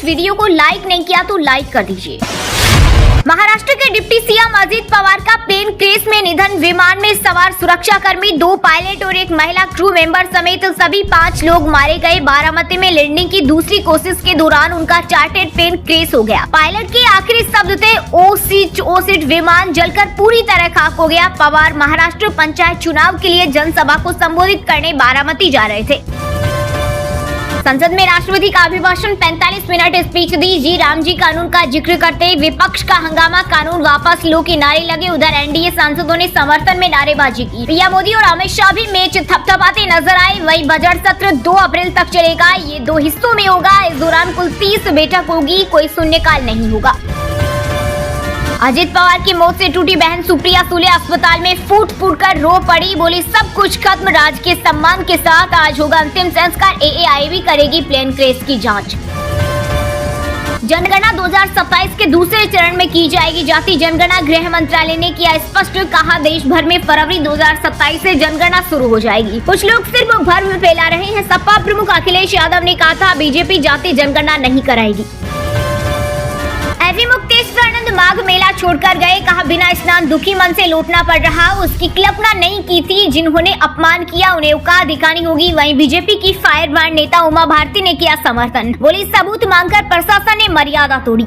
Video को like नहीं किया तो लाइक कर दीजिए। महाराष्ट्र के डिप्टी सीएम अजित पवार का प्लेन क्रैश में निधन। विमान में सवार सुरक्षाकर्मी, 2 पायलट और एक महिला क्रू मेंबर समेत सभी 5 लोग मारे गए। बारामती में लैंडिंग की दूसरी कोशिश के दौरान उनका चार्टर्ड प्लेन क्रैश हो गया। पायलट के आखिरी शब्द थे ओ सीट। विमान जलकर पूरी तरह खाक हो गया। पवार महाराष्ट्र पंचायत चुनाव के लिए जनसभा को संबोधित करने बारामती जा रहे थे। संसद में राष्ट्रपति का अभिभाषण, 45 मिनट स्पीच दी। जी राम जी कानून का जिक्र करते विपक्ष का हंगामा, कानून वापस लो के नारे लगे। उधर एनडीए सांसदों ने समर्थन में नारेबाजी की। पीएम मोदी और अमित शाह भी मैच थपथपाते नजर आए। वही बजट सत्र 2 अप्रैल तक चलेगा। ये 2 हिस्सों में होगा। इस दौरान कुल 30 बैठक होगी, कोई शून्यकाल नहीं होगा। अजित पवार की मौत से टूटी बहन सुप्रिया सुले अस्पताल में फूट कर रो पड़ी। बोली सब कुछ खत्म, राजकीय सम्मान के साथ आज होगा अंतिम संस्कार। एएआईबी करेगी प्लेन क्रैश की जांच। जनगणना 2027 के दूसरे चरण में की जाएगी। जाति जनगणना गृह मंत्रालय ने किया स्पष्ट, कहा देश भर में फरवरी 2027 से जनगणना शुरू हो जाएगी। कुछ लोग सिर्फ भ्रम फैला रहे हैं। सपा प्रमुख अखिलेश यादव ने कहा था बीजेपी जाति जनगणना नहीं कराएगी। मुक्तेश्वरानंद माघ मेला छोड़कर गए। कहा बिना स्नान दुखी मन से लौटना पड़ रहा। उसकी कल्पना नहीं की थी। जिन्होंने अपमान किया उन्हें औकात दिखानी होगी। वहीं बीजेपी की फायर ब्रांड नेता उमा भारती ने किया समर्थन। बोली सबूत मांगकर प्रशासन ने मर्यादा तोड़ी।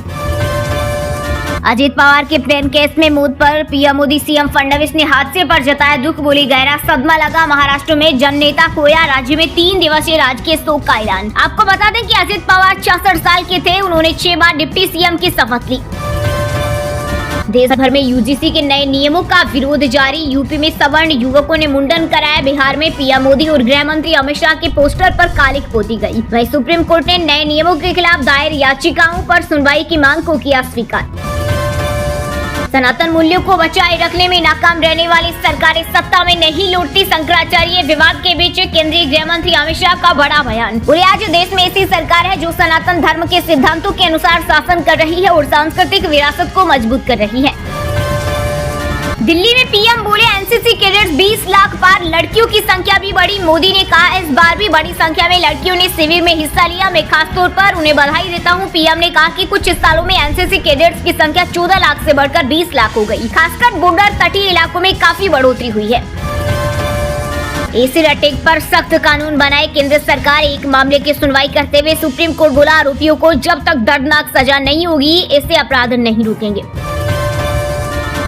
अजित पवार के प्लेन क्रैश में मौत पर पीएम मोदी, सीएम फडणवीस ने हादसे पर जताया दुख। बोली गहरा सदमा लगा। महाराष्ट्र में जननेता खोया। राज्य में 3 दिवसीय राजकीय शोक का ऐलान। आपको बता दें कि अजित पवार 66 साल के थे। उन्होंने 6 बार डिप्टी सीएम की शपथ ली। देश भर में यूजीसी के नए नियमों का विरोध जारी। यूपी में सवर्ण युवकों ने मुंडन कराया। बिहार में पीएम मोदी और गृह मंत्री अमित शाह के पोस्टर पर कालिख पोती गई। वहीं सुप्रीम कोर्ट ने नए नियमों के खिलाफ दायर याचिकाओं पर सुनवाई की मांग को किया स्वीकार। सनातन मूल्यों को बचाए रखने में नाकाम रहने वाली सरकारें सत्ता में नहीं लौटती। शंकराचार्य विवाद के बीच केंद्रीय गृह मंत्री अमित शाह का बड़ा बयान। बोले आज देश में ऐसी सरकार है जो सनातन धर्म के सिद्धांतों के अनुसार शासन कर रही है और सांस्कृतिक विरासत को मजबूत कर रही है। दिल्ली में पीएम बोले एनसीसी कैडेट्स 20 लाख पार। लड़कियों की संख्या भी बढ़ी। मोदी ने कहा इस बार भी बड़ी संख्या में लड़कियों ने शिविर में हिस्सा लिया। मैं खास तौर पर उन्हें बधाई देता हूं। पीएम ने कहा कि कुछ सालों में एनसीसी कैडेट्स की संख्या 14 लाख से बढ़कर 20 लाख हो गई। खासकर बॉर्डर तटीय इलाकों में काफी बढ़ोतरी हुई है। एसिड अटैक पर सख्त कानून बनाए केंद्र सरकार। एक मामले की सुनवाई करते हुए सुप्रीम कोर्ट बोला आरोपियों को जब तक दर्दनाक सजा नहीं होगी ऐसे अपराध नहीं रुकेंगे।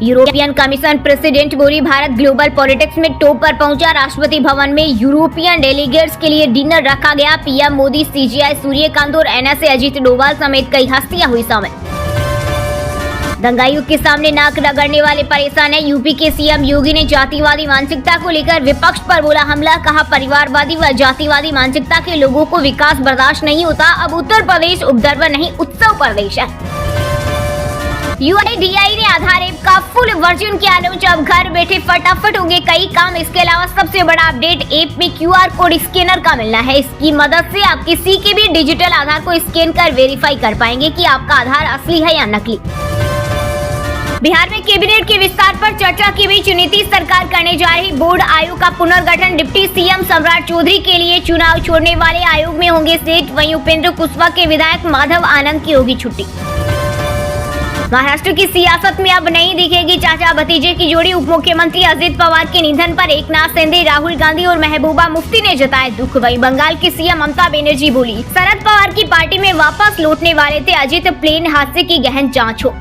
यूरोपियन कमीशन प्रेसिडेंट बोली भारत ग्लोबल पॉलिटिक्स में टॉप पर पहुंचा। राष्ट्रपति भवन में यूरोपियन डेलीगेट्स के लिए डिनर रखा गया। पीएम मोदी, सीजीआई सूर्यकांत और एनएसए अजीत डोभाल समेत कई हस्तियां हुई शामिल। दंगायुक्त के सामने नाक रगड़ने वाले परेशान है। यूपी के सीएम योगी ने जातिवादी मानसिकता को लेकर विपक्ष पर बोला हमला। कहा परिवारवादी व जातिवादी मानसिकता के लोगों को विकास बर्दाश्त नहीं होता। अब उत्तर प्रदेश उपद्रव नहीं उत्सव प्रदेश है। यूआईडीआई ने आधार ऐप का फुल वर्जन किया लॉन्च। अब घर बैठे फटाफट होंगे कई काम। इसके अलावा सबसे बड़ा अपडेट, ऐप में क्यूआर कोड स्कैनर का मिलना है। इसकी मदद से आप किसी के भी डिजिटल आधार को स्कैन कर वेरीफाई कर पाएंगे कि आपका आधार असली है या नकली। बिहार में कैबिनेट के विस्तार पर चर्चा के बीच नीतीश सरकार करने जा रही बोर्ड आयोग का पुनर्गठन। डिप्टी सीएम सम्राट चौधरी के लिए चुनाव छोड़ने वाले आयोग में होंगे सीट। वहीं उपेंद्र कुशवाहा के विधायक माधव आनंद की होगी छुट्टी। महाराष्ट्र की सियासत में अब नहीं दिखेगी चाचा भतीजे की जोड़ी। उप मुख्यमंत्री अजित पवार के निधन पर एकनाथ शिंदे, राहुल गांधी और महबूबा मुफ्ती ने जताया दुख। वहीं बंगाल की सीएम ममता बनर्जी बोली शरद पवार की पार्टी में वापस लौटने वाले थे अजित। प्लेन हादसे की गहन जांच हो।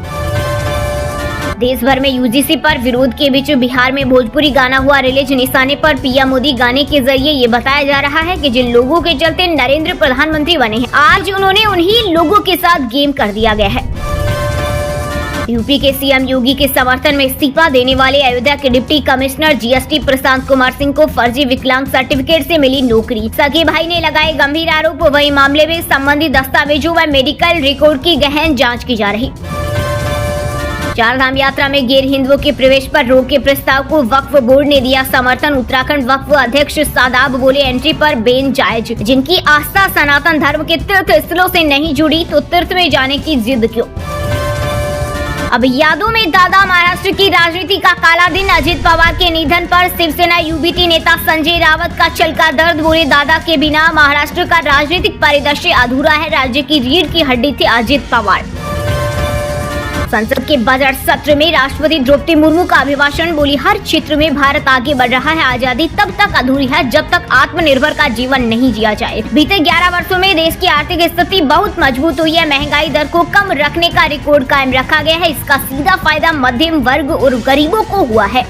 देश भर में यूजीसी पर विरोध के बीच बिहार में भोजपुरी गाना हुआ रिलीज। निशाने पर पीएम मोदी गाने के जरिए ये बताया जा रहा है कि जिन लोगों के चलते नरेंद्र प्रधानमंत्री बने हैं आज उन्होंने उन्हीं लोगों के साथ गेम कर दिया गया है। यूपी के सीएम योगी के समर्थन में इस्तीफा देने वाले अयोध्या के deputy commissioner GST Prashant Kumar Singh को फर्जी विकलांग सर्टिफिकेट से मिली नौकरी। सगे भाई ने लगाए गंभीर आरोप। वही मामले में संबंधित दस्तावेजों व मेडिकल रिकॉर्ड की गहन जांच की जा रही। चारधाम यात्रा में गैर हिंदुओं के प्रवेश पर रोक के प्रस्ताव को वक्फ बोर्ड ने दिया समर्थन। उत्तराखंड वक्फ अध्यक्ष सादाब बोले एंट्री पर बैन जायज। जिनकी आस्था सनातन धर्म के तीर्थ स्थलों से नहीं जुड़ी तो तीर्थ में जाने की जिद क्यों। अब यादों में दादा, महाराष्ट्र की राजनीति का काला दिन। अजित पवार के निधन पर शिवसेना यूबीटी नेता संजय रावत का चलका दर्द। बोले, दादा के बिना महाराष्ट्र का राजनीतिक परिदृश्य अधूरा है। राज्य की रीढ़ की हड्डी थे अजित पवार। संसद के बजट सत्र में राष्ट्रपति द्रौपदी मुर्मू का अभिभाषण। बोली, हर क्षेत्र में भारत आगे बढ़ रहा है। आजादी तब तक अधूरी है जब तक आत्मनिर्भर का जीवन नहीं जिया जाए। बीते 11 वर्षों में देश की आर्थिक स्थिति बहुत मजबूत हुई है। महंगाई दर को कम रखने का रिकॉर्ड कायम रखा गया है। इसका सीधा फायदा मध्यम वर्ग और गरीबों को हुआ है।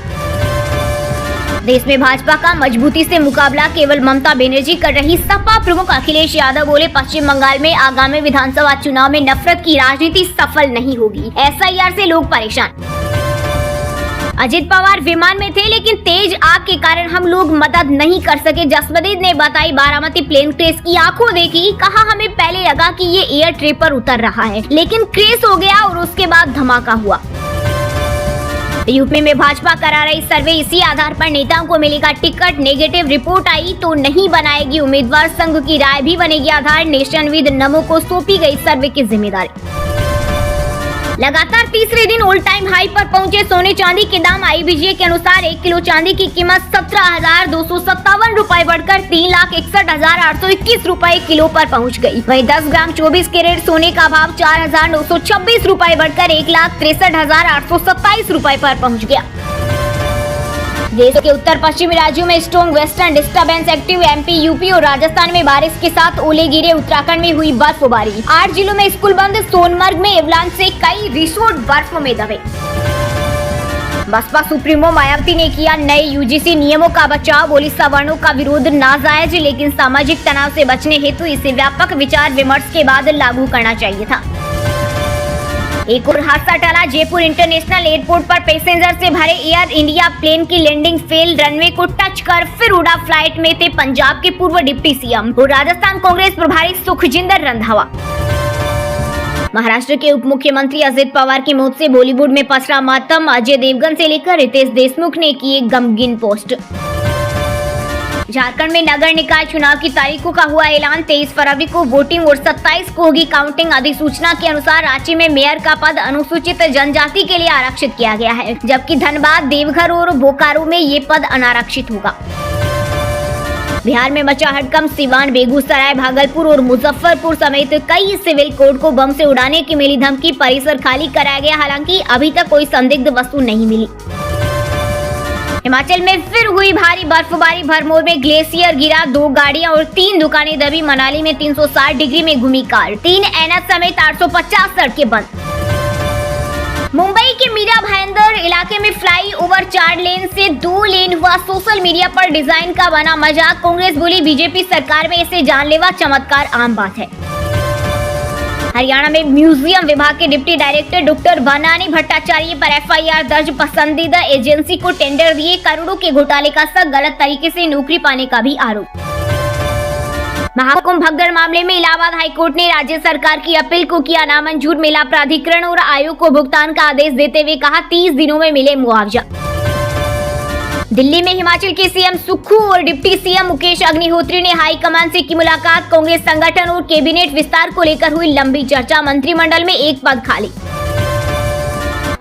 देश में भाजपा का मजबूती से मुकाबला केवल ममता बनर्जी कर रही। सपा प्रमुख अखिलेश यादव बोले, पश्चिम बंगाल में आगामी विधानसभा चुनाव में नफरत की राजनीति सफल नहीं होगी। एसआईआर से लोग परेशान। अजित पवार विमान में थे, लेकिन तेज आग के कारण हम लोग मदद नहीं कर सके। जसवंत ने बताई, बारामती प्लेन क्रैश की आंखों देखी। कहा, हमें पहले लगा कि ये एयर ट्रे पर उतर रहा है, लेकिन क्रैश हो गया और उसके बाद धमाका हुआ। यूपी में भाजपा करा रही सर्वे, इसी आधार पर नेताओं को मिलेगा टिकट। नेगेटिव रिपोर्ट आई तो नहीं बनाएगी उम्मीदवार। संघ की राय भी बनेगी आधार। नेशन विद नमो को सौंपी गई सर्वे की जिम्मेदारी। लगातार तीसरे दिन ऑल टाइम हाई पर पहुंचे सोने चांदी के दाम। IBJ के अनुसार 1 किलो चांदी की कीमत 17,257 रुपए बढ़कर 3,61,821 रुपए किलो पर पहुंच गई। वहीं 10 ग्राम 24 कैरेट सोने का भाव 4,926 रुपए बढ़कर 1,63,827 रुपए पर पहुंच गया। देश के उत्तर पश्चिमी राज्यों में strong western disturbance active. MP, UP और राजस्थान में बारिश के साथ ओले गिरे। उत्तराखंड में हुई बर्फबारी। 8 जिलों में स्कूल बंद। सोनमर्ग में एवलांच से कई रिसोर्ट बर्फ में दबे। बसपा सुप्रीमो मायावती ने किया नए UGC नियमों का बचाव। बोली, सवर्णों का विरोध नाजायज, लेकिन सामाजिक तनाव से बचने हेतु इसे व्यापक विचार विमर्श के बाद लागू करना चाहिए था। एक और हादसा टला। जयपुर इंटरनेशनल एयरपोर्ट पर पैसेंजर से भरे एयर इंडिया प्लेन की लैंडिंग फेल। रनवे को टच कर फिर उड़ा। फ्लाइट में थे पंजाब के पूर्व डिप्टी CM और राजस्थान कांग्रेस प्रभारी सुखजिंदर रंधावा। महाराष्ट्र के उप मुख्यमंत्री अजित पवार की मौत से बॉलीवुड में पसरा मातम। अजय देवगन से लेकर रितेश देशमुख ने किए गमगीन पोस्ट। झारखंड में नगर निकाय चुनाव की तारीखों का हुआ ऐलान। 23 फरवरी को वोटिंग और 27 को होगी काउंटिंग। अधिसूचना के अनुसार रांची में मेयर का पद अनुसूचित जनजाति के लिए आरक्षित किया गया है, जबकि धनबाद, देवघर और बोकारो में ये पद अनारक्षित होगा। बिहार में मचा हड़कंप। सीवान, बेगूसराय, भागलपुर और मुजफ्फरपुर समेत कई सिविल कोड को बम से उड़ाने की मिली धमकी। परिसर खाली कराया गया, हालांकि अभी तक कोई संदिग्ध वस्तु नहीं मिली। हिमाचल में फिर हुई भारी बर्फबारी। भरमौर में ग्लेशियर गिरा। 2 गाड़ियां और 3 दुकानें दबी। मनाली में 360 डिग्री में घूमी कार। 3 NH समेत 850 सड़कें बंद। मुंबई के मीरा भाईंदर इलाके में फ्लाई ओवर 4 लेन से 2 लेन हुआ। सोशल मीडिया पर डिजाइन का बना मजाक। कांग्रेस बोली, बीजेपी सरकार में इसे जानलेवा चमत्कार आम बात है। हरियाणा में म्यूजियम विभाग के डिप्टी डायरेक्टर डॉक्टर बनानी भट्टाचार्य पर FIR दर्ज। पसंदीदा एजेंसी को टेंडर दिए। करोड़ों के घोटाले का शक। गलत तरीके से नौकरी पाने का भी आरोप। महाकुंभ भगदड़ मामले में इलाहाबाद हाईकोर्ट ने राज्य सरकार की अपील को किया नामंजूर। मेला प्राधिकरण और आयोग को भुगतान का आदेश देते हुए कहा, 30 दिनों में मिले मुआवजा। दिल्ली में हिमाचल के CM सुक्खू और डिप्टी CM मुकेश अग्निहोत्री ने हाईकमान से की मुलाकात। कांग्रेस संगठन और कैबिनेट विस्तार को लेकर हुई लंबी चर्चा। मंत्रिमंडल में एक पद खाली।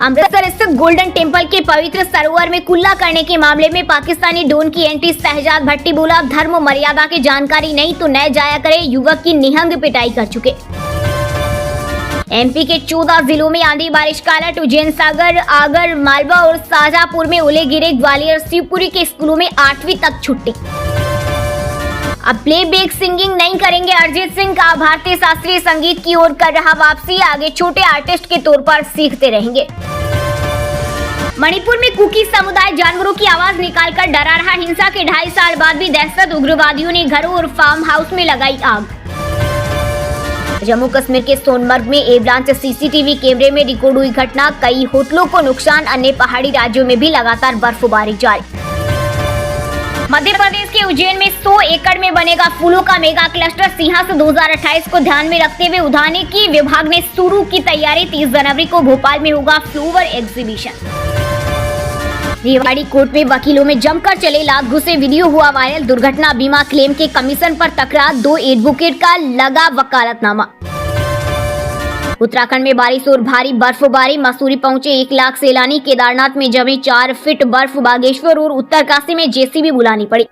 अमृतसर स्थित गोल्डन टेम्पल के पवित्र सरोवर में कुल्ला करने के मामले में पाकिस्तानी डॉन की एंटी। शहजाद भट्टी बोला, धर्म मर्यादा की जानकारी नहीं तो न जाया करे। युवक की निहंग पिटाई कर चुके। MP के 14 जिलों में आंधी बारिश का अलर्ट। उज्जैन, सागर, आगर मालवा और शाहजहांपुर में ओले गिरे। ग्वालियर, शिवपुरी के स्कूलों में 8वीं तक छुट्टी। अब प्लेबैक सिंगिंग नहीं करेंगे अरिजीत सिंह का। भारतीय शास्त्रीय संगीत की ओर कर रहा वापसी। आगे छोटे आर्टिस्ट के तौर पर सीखते रहेंगे। मणिपुर में कुकी समुदाय जानवरों की आवाज निकालकर डरा रहा। हिंसा के 2.5 साल बाद भी दहशत। उग्रवादियों ने घरों और फार्म हाउस में लगाई आग। जम्मू कश्मीर के सोनमर्ग में एवलांच। CCTV कैमरे में रिकॉर्ड हुई घटना। कई होटलों को नुकसान। अन्य पहाड़ी राज्यों में भी लगातार बर्फबारी जारी। मध्य प्रदेश के उज्जैन में 100 एकड़ में बनेगा फूलों का मेगा क्लस्टर। सिंहासन 2028 को ध्यान में रखते हुए उद्यानिकी विभाग ने शुरू की तैयारी। 30 जनवरी को भोपाल में होगा फ्लावर एग्जीबिशन। रेवाड़ी कोर्ट में वकीलों में जमकर चले लात घुसे। वीडियो हुआ वायरल। दुर्घटना बीमा क्लेम के कमीशन पर तकरार। 2 एडवोकेट का लगा वकालतनामा। उत्तराखंड में बारिश और भारी बर्फबारी, मसूरी पहुंचे 1 लाख सैलानी, केदारनाथ में जमी 4 फीट बर्फ, बागेश्वर और उत्तरकाशी में जेसीबी बुलानी पड़ी।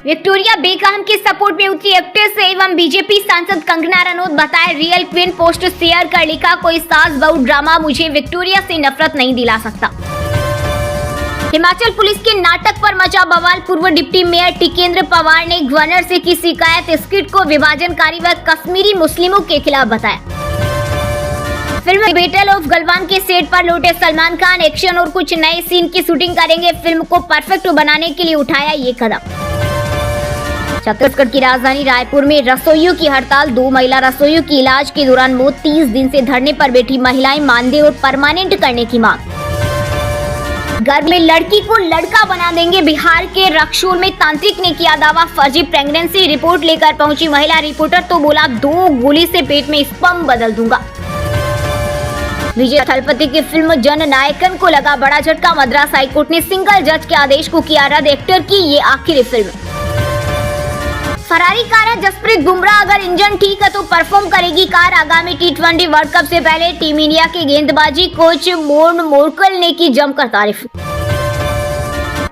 विक्टोरिया बेकहम के सपोर्ट में उतरी एक्ट्रेस एवं बीजेपी सांसद कंगना रनौत, बताए रियल क्वीन पोस्ट शेयर कर लिखा, कोई सास बहू ड्रामा मुझे विक्टोरिया से नफरत नहीं दिला सकता। हिमाचल पुलिस के नाटक पर मचा बवाल, पूर्व डिप्टी मेयर टिकेंद्र पवार ने गवर्नर से की शिकायत, स्क्रिप्ट को विभाजनकारी व कश्मीरी मुस्लिमों के खिलाफ बताया। फिल्म बैटल ऑफ गलवान के सेट पर लौटे सलमान खान, एक्शन और कुछ नए सीन की शूटिंग करेंगे, फिल्म को परफेक्ट बनाने के लिए उठाया ये कदम। छत्तीसगढ़ की राजधानी रायपुर में रसोइयों की हड़ताल, 2 महिला रसोइयों की इलाज के दौरान मौत, 30 दिन से धरने पर बैठी महिलाएं, मानदेय और परमानेंट करने की मांग। गर्भ में लड़की को लड़का बना देंगे, बिहार के रक्सौल में तांत्रिक ने किया दावा, फर्जी प्रेगनेंसी रिपोर्ट लेकर पहुंची महिला रिपोर्टर तो बोला 2 गोली से पेट में स्पर्म बदल दूंगा। विजय थलपति की फिल्म जननायकन को लगा बड़ा झटका, मद्रास हाईकोर्ट ने सिंगल जज के आदेश को किया रद्द, एक्टर की ये आखिरी फिल्म। फरारी कार है जसप्रीत बुमराह, अगर इंजन ठीक है तो परफॉर्म करेगी कार, आगामी T20 वर्ल्ड कप से पहले टीम इंडिया के गेंदबाजी कोच मोर्न मोरकल ने की जमकर तारीफ।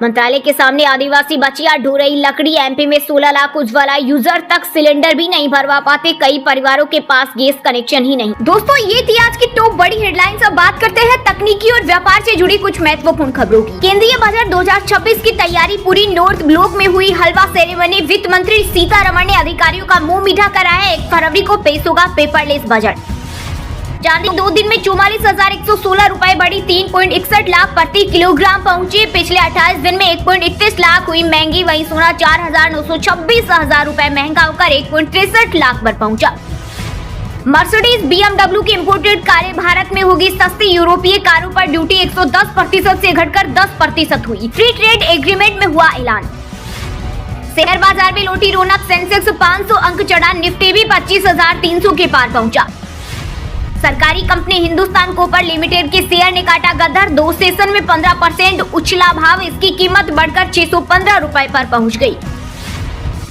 मंत्रालय के सामने आदिवासी बचिया ढो रही लकड़ी, एमपी में 16 लाख उज्ज्वला यूजर तक सिलेंडर भी नहीं भरवा पाते, कई परिवारों के पास गैस कनेक्शन ही नहीं। दोस्तों ये थी आज की टॉप बड़ी हेडलाइंस। अब बात करते हैं तकनीकी और व्यापार से जुड़ी कुछ महत्वपूर्ण खबरों की। केंद्रीय बजट 2026 की तैयारी पूरी, नॉर्थ ब्लॉक में हुई हलवा सेरेमनी, वित्त मंत्री सीतारमण ने अधिकारियों का मुंह मीठा कराया, 1 फरवरी को पेश होगा पेपरलेस बजट। चांदी 2 दिन में 44,116 रुपए बढ़ी, 3.61 लाख प्रति किलोग्राम पहुंची, पिछले 28 दिन में 1.31 लाख हुई महंगी, वहीं सोना 4,926 रुपए महंगा होकर 1.63 लाख पर पहुंचा। मर्सिडीज BMW की इम्पोर्टेड कारें भारत में होगी सस्ती, यूरोपीय कारों पर ड्यूटी 110% से घटकर 10% हुई, फ्री ट्रेड एग्रीमेंट में हुआ ऐलान। शेयर बाजार में लौटी रौनक, सेंसेक्स 500 अंक चढ़ा, निफ्टी भी 25,300 के पार पहुंचा। सरकारी कंपनी हिंदुस्तान कॉपर लिमिटेड के शेयर ने काटा गदर, 2 सेशन में 15% उछला भाव, इसकी कीमत बढ़कर 615 रुपए पर पहुंच गई।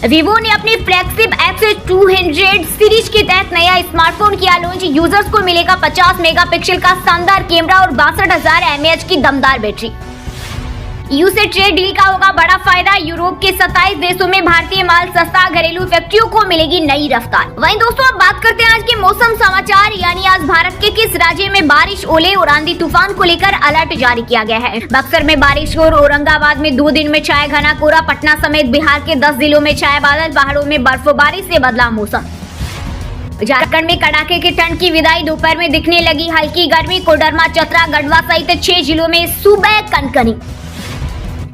वीवो ने अपनी फ्लैगशिप X200 सीरीज के तहत नया स्मार्टफोन किया लॉन्च, यूजर्स को मिलेगा 50 मेगापिक्सल का शानदार कैमरा और 62,000 mAh की दमदार बैटरी। EU से ट्रेड डील का होगा बड़ा फायदा, यूरोप के 27 देशों में भारतीय माल सस्ता, घरेलू फैक्ट्रियों को मिलेगी नई रफ्तार। वहीं दोस्तों अब बात करते हैं आज के मौसम समाचार, यानी आज भारत के किस राज्य में बारिश, ओले और आंधी तूफान को लेकर अलर्ट जारी किया गया है। बक्सर में बारिश और औरंगाबाद में 2 दिन में छाया घना कोहरा, पटना समेत बिहार के 10 जिलों में छाया बादल, पहाड़ों में बर्फबारी से बदला मौसम। झारखंड में कड़ाके की ठंड की विदाई, दोपहर में दिखने लगी हल्की गर्मी, कोडरमा, चतरा, गढ़वा सहित 6 जिलों में सुबह कनकनी।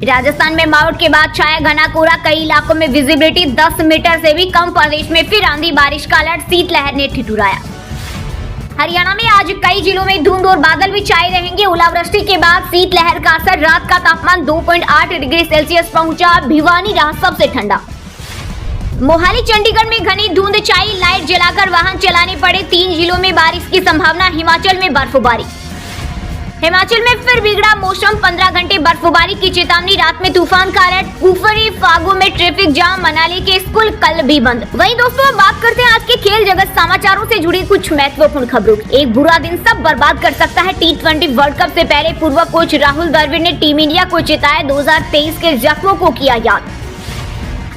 राजस्थान में मावठ के बाद छाया घना कोहरा, कई इलाकों में विजिबिलिटी 10 मीटर से भी कम, प्रदेश में फिर आंधी बारिश का अलर्ट, शीतलहर ने ठिठुराया। हरियाणा में आज कई जिलों में धुंध और बादल भी छाए रहेंगे, ओलावृष्टि के बाद शीतलहर का असर, रात का तापमान 2.8 डिग्री सेल्सियस पहुंचा, भिवानी रहा सबसे ठंडा। मोहाली चंडीगढ़ में घनी धुंध छाई, लाइट जलाकर वाहन चलाने पड़े, 3 जिलों में बारिश की संभावना, हिमाचल में बर्फबारी। हिमाचल में फिर बिगड़ा मौसम, 15 घंटे बर्फबारी की चेतावनी, रात में तूफान का अलर्ट, कुफरी फागू में ट्रैफिक जाम, मनाली के स्कूल कल भी बंद। वहीं दोस्तों बात करते हैं आज के खेल जगत समाचारों से जुड़ी कुछ महत्वपूर्ण खबरों की। एक बुरा दिन सब बर्बाद कर सकता है, T20 वर्ल्ड कप से पहले पूर्व कोच राहुल द्रविड़ ने टीम इंडिया को चेताया, 2023 के जख्मों को किया याद।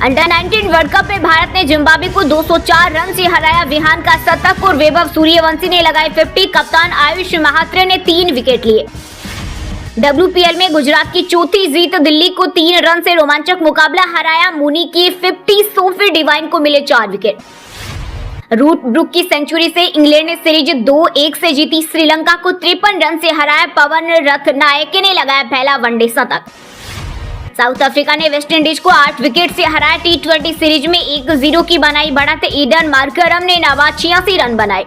अंडर 19 वर्ल्ड कप में भारत ने जिम्बाब्वे को 204 रन से हराया, विहान का शतक और वैभव सूर्यवंशी ने लगाए 50, कप्तान आयुष महात्रे ने 3 विकेट लिए। WPL में गुजरात की चौथी जीत, दिल्ली को 3 रन से रोमांचक मुकाबला हराया, मुनी की 50, सोफी डिवाइन को मिले 4 विकेट। रूट ब्रुक की सेंचुरी से इंग्लैंड ने सीरीज 2-1 से जीती, श्रीलंका को 53 रन से हराया, पवन रथनायके ने लगाया पहला वनडे शतक। साउथ अफ्रीका ने वेस्टइंडीज को 8 विकेट से हराया, T20 सीरीज में 1-0 की बनाई बढ़त, ईडन मार्करम ने नाबाद 86 रन बनाए।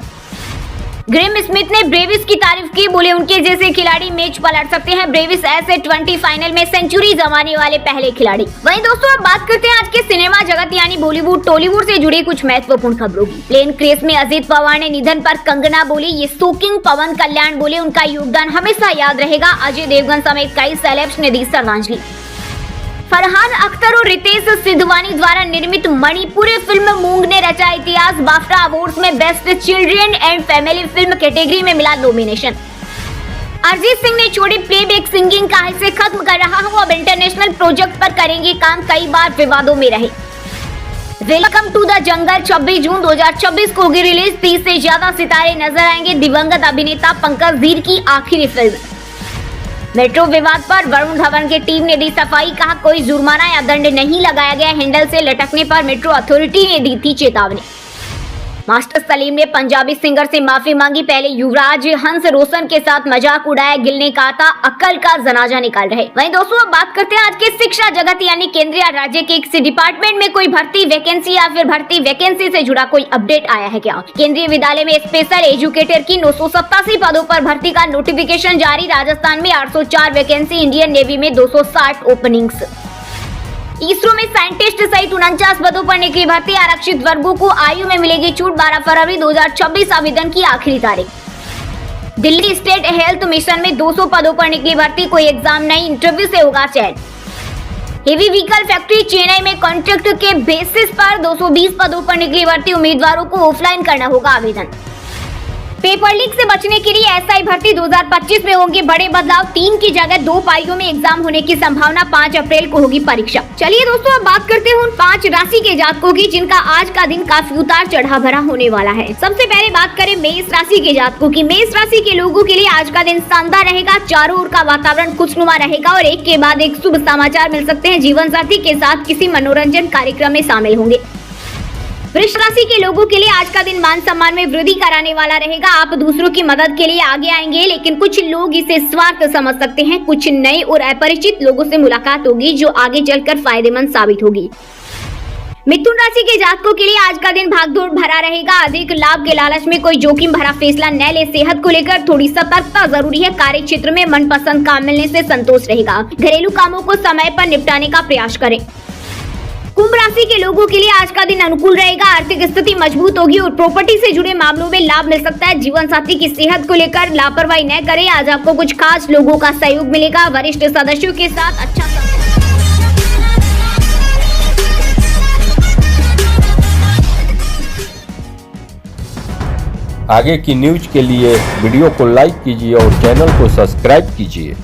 ग्रेम स्मिथ ने ब्रेविस की तारीफ की, बोले उनके जैसे खिलाड़ी मैच पलट सकते हैं, ब्रेविस ऐसे 20 फाइनल में सेंचुरी जमाने वाले पहले खिलाड़ी। वहीं दोस्तों अब बात करते हैं आज के सिनेमा जगत यानी बॉलीवुड टॉलीवुड से जुड़ी कुछ महत्वपूर्ण खबरों की। प्लेन क्रेश में अजीत पवार ने निधन पर कंगना बोली ये शोकिंग, पवन कल्याण बोले उनका योगदान हमेशा याद रहेगा, अजय देवगन समेत कई सेलेब्स ने दी श्रद्धांजलि। फरहान अख्तर और रितेश सिद्धवानी द्वारा निर्मित मणिपुरी फिल्म मूंग ने रचा इतिहास। बाफ्टा अवार्ड्स में best children and family film category में मिला नॉमिनेशन। अरिजीत सिंह ने छोड़ी प्लेबैक सिंगिंग, कहा इसे खत्म कर रहा हूं, अब इंटरनेशनल प्रोजेक्ट पर करेंगे काम, कई बार विवादों में रहे। वेलकम टू द जंगल 26 जून 2024 को होगी रिलीज। 30 से ज्यादा सितारे नजर आएंगे। दिवंगत अभिनेता पंकज धीर की आखिरी फिल्म। मेट्रो विवाद पर वरुण धवन की टीम ने दी सफाई, कहा कोई जुर्माना या दंड नहीं लगाया गया। हैंडल से लटकने पर मेट्रो अथॉरिटी ने दी थी चेतावनी। मास्टर सलीम ने पंजाबी सिंगर से माफी मांगी। पहले युवराज हंस रोशन के साथ मजाक उड़ाया, गिल ने कहा था अक्ल का जनाजा निकाल रहे। वहीं दोस्तों अब बात करते हैं आज के शिक्षा जगत यानी केंद्रीय राज्य के किसी डिपार्टमेंट में कोई भर्ती वैकेंसी या फिर भर्ती वैकेंसी से जुड़ा कोई अपडेट आया है क्या। केंद्रीय विद्यालय में स्पेशल एजुकेटर की 987 पदों पर भर्ती का नोटिफिकेशन जारी। राजस्थान में 804 वैकेंसी, इंडियन नेवी में 260 ओपनिंग्स। इसरो में साइंटिस्ट सहित 49 पदों पर निकली भर्ती। आरक्षित वर्गों को आयु में मिलेगी छूट। 12 फरवरी 2026 आवेदन की आखिरी तारीख। दिल्ली स्टेट हेल्थ मिशन में 200 पदों पर निकली भर्ती। कोई एग्जाम नहीं, इंटरव्यू से होगा चयन। हेवी व्हीकल फैक्ट्री चेन्नई में कॉन्ट्रैक्ट के बेसिस पर 220 पदों पर निकली भर्ती। उम्मीदवारों को ऑफलाइन करना होगा आवेदन। पेपर लीक से बचने के लिए एसआई भर्ती 2025 में होंगे बड़े बदलाव। 3 की जगह 2 पारियों में एग्जाम होने की संभावना। 5 अप्रैल को होगी परीक्षा। चलिए दोस्तों अब बात करते हैं उन 5 राशि के जातकों की जिनका आज का दिन काफी उतार चढ़ाव भरा होने वाला है। सबसे पहले बात करें मेष राशि के जातकों की। मेष राशि के लोगों के लिए आज का दिन शानदार रहेगा। चारों ओर का वातावरण खुशनुमा रहेगा और एक के बाद एक शुभ समाचार मिल सकते हैं। जीवन साथी के साथ किसी मनोरंजन कार्यक्रम में शामिल होंगे। वृष राशि के लोगों के लिए आज का दिन मान सम्मान में वृद्धि कराने वाला रहेगा। आप दूसरों की मदद के लिए आगे आएंगे, लेकिन कुछ लोग इसे स्वार्थ समझ सकते हैं। कुछ नए और अपरिचित लोगों से मुलाकात होगी जो आगे चलकर फायदेमंद साबित होगी। मिथुन राशि के जातकों के लिए आज का दिन भागदौड़ भरा रहेगा। अधिक लाभ के लालच में कोई जोखिम भरा फैसला न ले। सेहत को लेकर थोड़ी सतर्कता जरूरी है। कार्य क्षेत्र में मनपसंद काम मिलने से संतोष रहेगा। घरेलू कामों को समय पर निपटाने का प्रयास करें। कुंभ राशि के लोगों के लिए आज का दिन अनुकूल रहेगा। आर्थिक स्थिति मजबूत होगी और प्रॉपर्टी से जुड़े मामलों में लाभ मिल सकता है। जीवन साथी की सेहत को लेकर लापरवाही न करें। आज आपको कुछ खास लोगों का सहयोग मिलेगा। वरिष्ठ सदस्यों के साथ अच्छा आगे की न्यूज के लिए वीडियो को लाइक कीजिए और चैनल को सब्सक्राइब कीजिए।